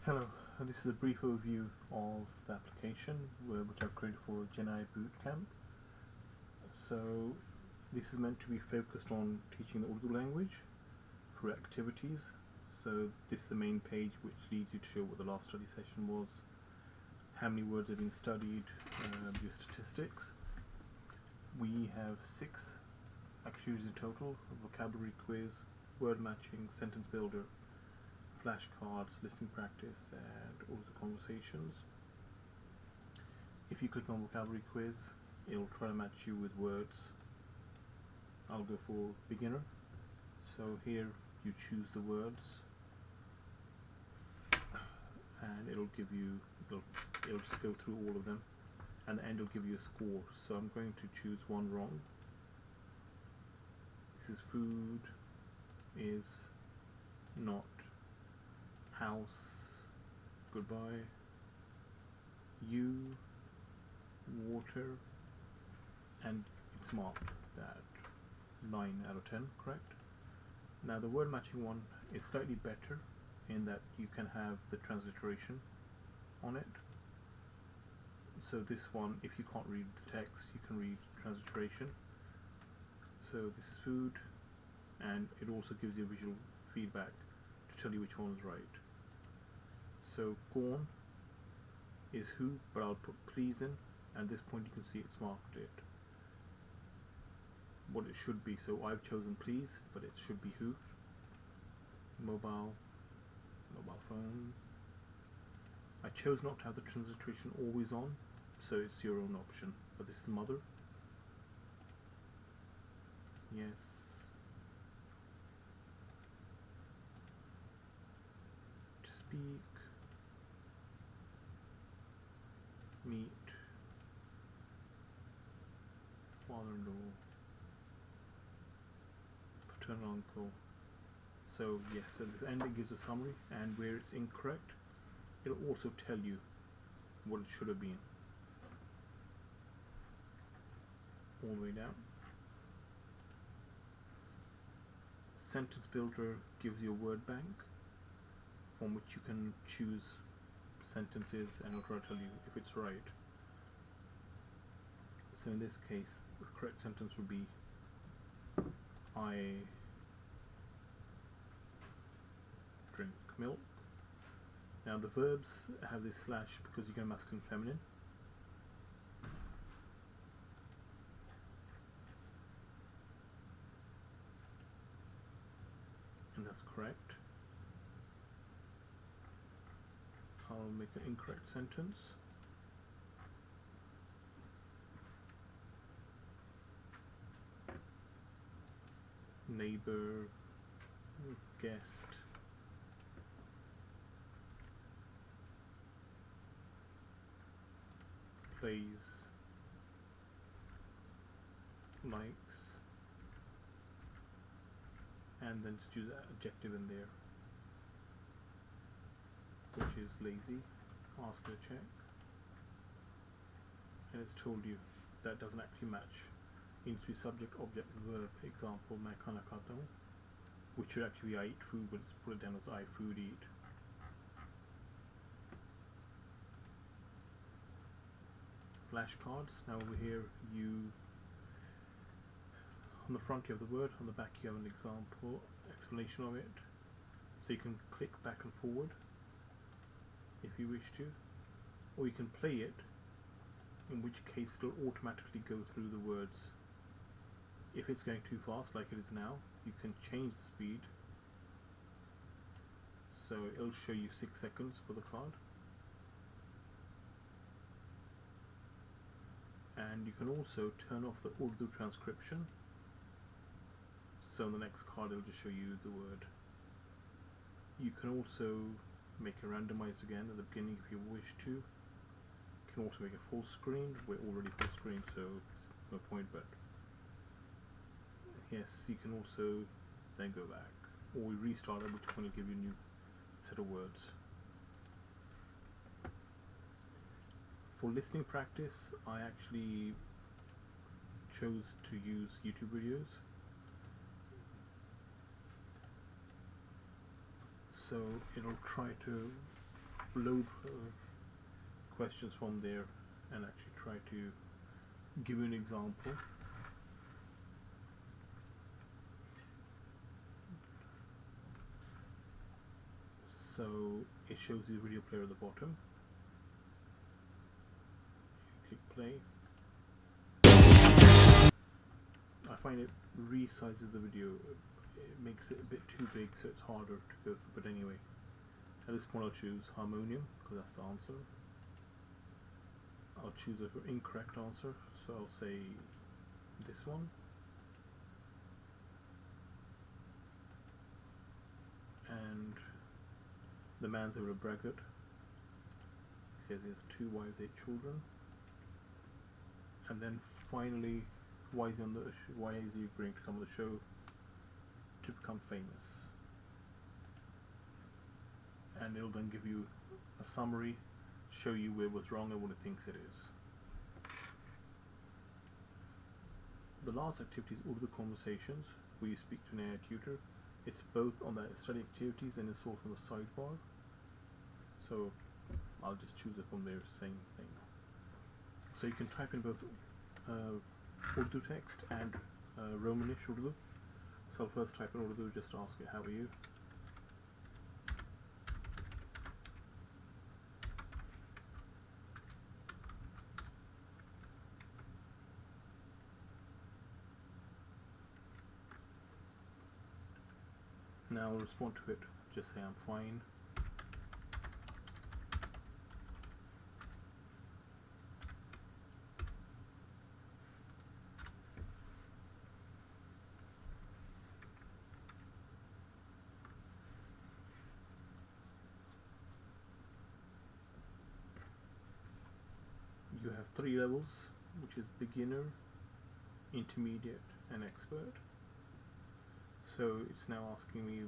Hello, this is a brief overview of the application which I've created for GenAI BootCamp. So this is meant to be focused on teaching the Urdu language through activities. So this is the main page which leads you to show what the last study session was, how many words have been studied, your statistics. We have 6 activities in total: a vocabulary quiz, word matching, sentence builder, flashcards, listening practice, and all the conversations. If you click on vocabulary quiz, it'll try to match you with words. I'll go for beginner. So here you choose the words, and it'll just go through all of them, and at the end it'll give you a score. So I'm going to choose one wrong. This is food, is not, house, goodbye, you, water, and it's marked that 9 out of 10 correct. Now the word matching one is slightly better in that you can have the transliteration on it. So this one, if you can't read the text, you can read transliteration. So this is food, and it also gives you visual feedback to tell you which one is right. So corn is who, but I'll put please in, and at this point you can see it's marked it what it should be. So I've chosen please, but it should be who. Mobile phone. I chose not to have the transliteration always on, so it's your own option, but this is mother. Yes. To speak. Meet. Father-in-law. Paternal uncle. So yes, at this end it gives a summary, and where it's incorrect, it'll also tell you what it should have been. All the way down. Sentence builder gives you a word bank from which you can choose sentences, and it'll try to tell you if it's right. So in this case, the correct sentence would be I drink milk. Now the verbs have this slash because you get masculine and feminine. And that's correct. I'll make an incorrect sentence. Neighbor, guest, plays, likes, and then just use an adjective in there, which is lazy. Ask her to check, and it's told you that doesn't actually match. It needs to be subject, object, verb. Example, मैं खाना खाता हूँ, which should actually be I eat food, but it's put it down as I food eat. Flashcards. Now over here, on the front you have the word, on the back you have an example explanation of it. So you can click back and forward if you wish to, or you can play it, in which case it'll automatically go through the words. If it's going too fast like it is now, you can change the speed, so it'll show you 6 seconds for the card. And you can also turn off the Urdu transcription, so on the next card it'll just show you the word. You can also make it randomized again at the beginning if you wish to. You can also make a full screen. We're already full screen, so it's no point, but yes, you can also then go back, or we restart it, which point will give you a new set of words. For listening practice, I actually chose to use YouTube videos. So it'll try to load questions from there and actually try to give you an example. So it shows the video player at the bottom. You click play. I find it resizes the video. It makes it a bit too big, so it's harder to go through. But anyway, at this point I'll choose harmonium because that's the answer. I'll choose an incorrect answer, so I'll say this one. And the man's able to braggart. He says he has 2 wives, 8 children. And then finally, why is he agreeing to come on the show? To become famous. And it'll then give you a summary, show you where it was wrong and what it thinks it is. The last activity is Urdu conversations, where you speak to an AI tutor. It's both on the study activities and it's also on the sidebar. So I'll just choose it from there, same thing. So you can type in both Urdu text and Romanish Urdu. So I'll first type in Urdu just to ask it, how are you? Now I'll respond to it, just say I'm fine. You have 3 levels, which is beginner, intermediate and expert. So it's now asking me,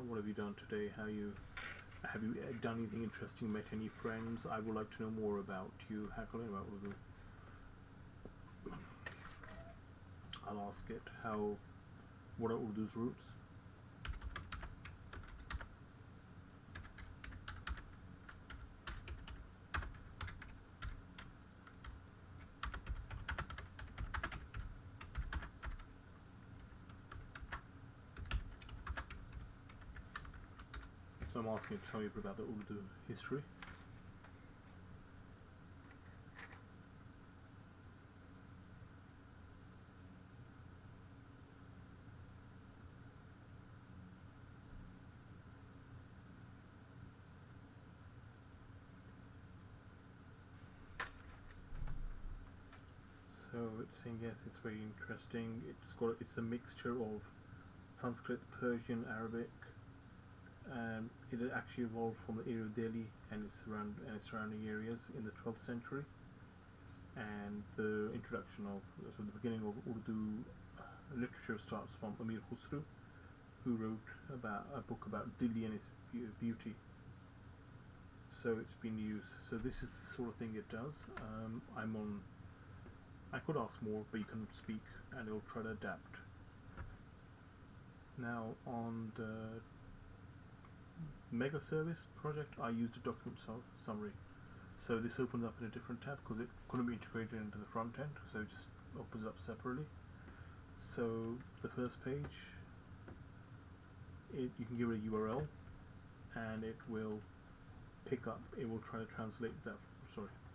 what have you done today? Have you done anything interesting? Met any friends? I would like to know more about you. How can I learn about Urdu? I'll ask it what are Urdu's roots? So I'm asking it to tell me about the Urdu history. So it's saying yes, it's very interesting. It's a mixture of Sanskrit, Persian, Arabic. It actually evolved from the area of Delhi and its surrounding areas in the 12th century. And the beginning of Urdu literature starts from Amir Khusro, who wrote about a book about Delhi and its beauty. So it's been used. So this is the sort of thing it does. I could ask more, but you can speak and it'll try to adapt. Now on the mega service project, I used a document summary. So this opens up in a different tab because it couldn't be integrated into the front end, so it just opens up separately. So the first page, you can give it a URL and it will try to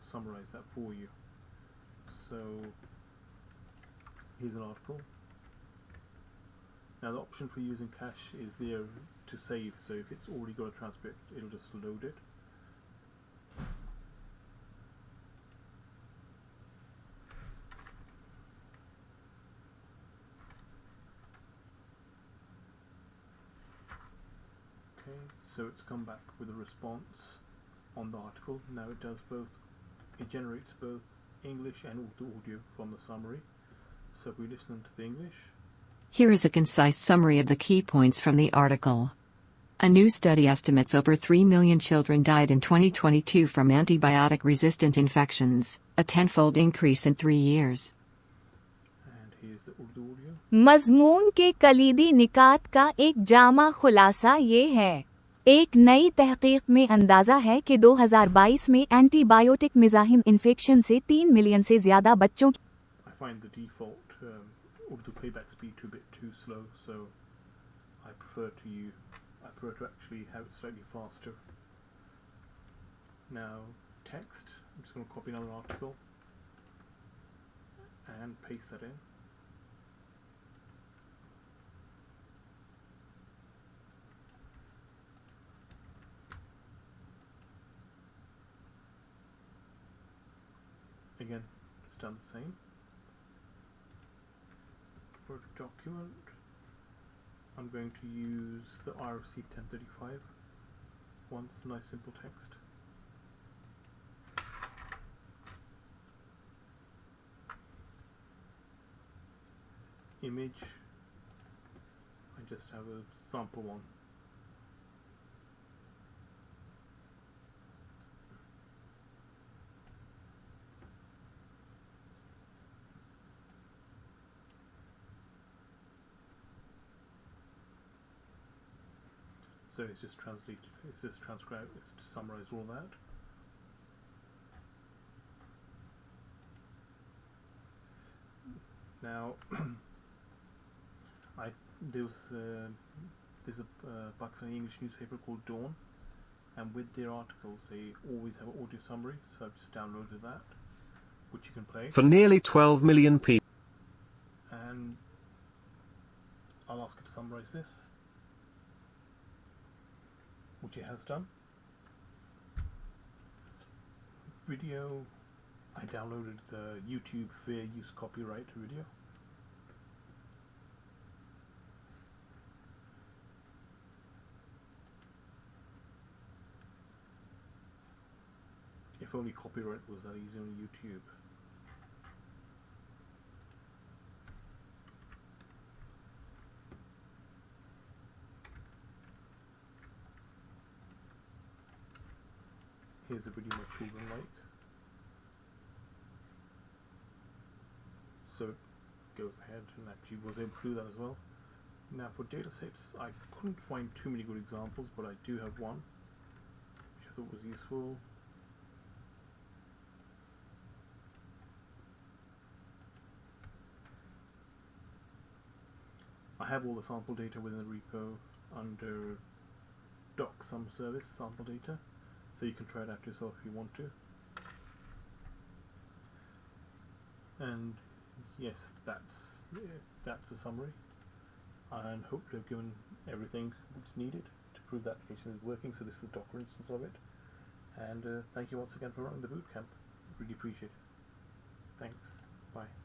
summarize that for you. So here's an article. Now the option for using cache is there to save, so if it's already got a transcript, it'll just load it. Okay, so it's come back with a response on the article. Now it generates both English and Urdu audio from the summary. So if we listen to the English. Here is a concise summary of the key points from the article. A new study estimates over 3 million children died in 2022 from antibiotic-resistant infections, a 10-fold increase in 3 years. And here's the Urdu audio. मज़मून के कलीदी निकात का एक जामा खुलासा ये है. एक नई तहकीक में अंदाज़ा है कि 2022 में एंटीबायोटिक मिज़ाहिम इन्फेक्शन से 3 मिलियन से ज़्यादा बच्चों की I find the default Urdu playback speed a bit too slow, so I prefer to actually have it slightly faster. Now, text. I'm just going to copy another article and paste that in. Again, it's done the same. For the document, I'm going to use the RFC 1035. One nice simple text. Image, I just have a sample one. So it's just transcribed, it's to summarize all that. Now, there's a Pakistani English newspaper called Dawn, and with their articles they always have an audio summary, so I've just downloaded that, which you can play. For nearly 12 million people. And I'll ask it to summarize this, which it has done. Video, I downloaded the YouTube Fair Use Copyright video. If only copyright was that easy on YouTube. Here's a video my children like. So it goes ahead and actually was able to do that as well. Now for datasets, I couldn't find too many good examples, but I do have one which I thought was useful. I have all the sample data within the repo under doc some service sample data, so you can try it out yourself if you want to. And yes, that's the summary, and hopefully I've given everything that's needed to prove the application is working. So this is the Docker instance of it, and thank you once again for running the bootcamp. Really appreciate it. Thanks. Bye.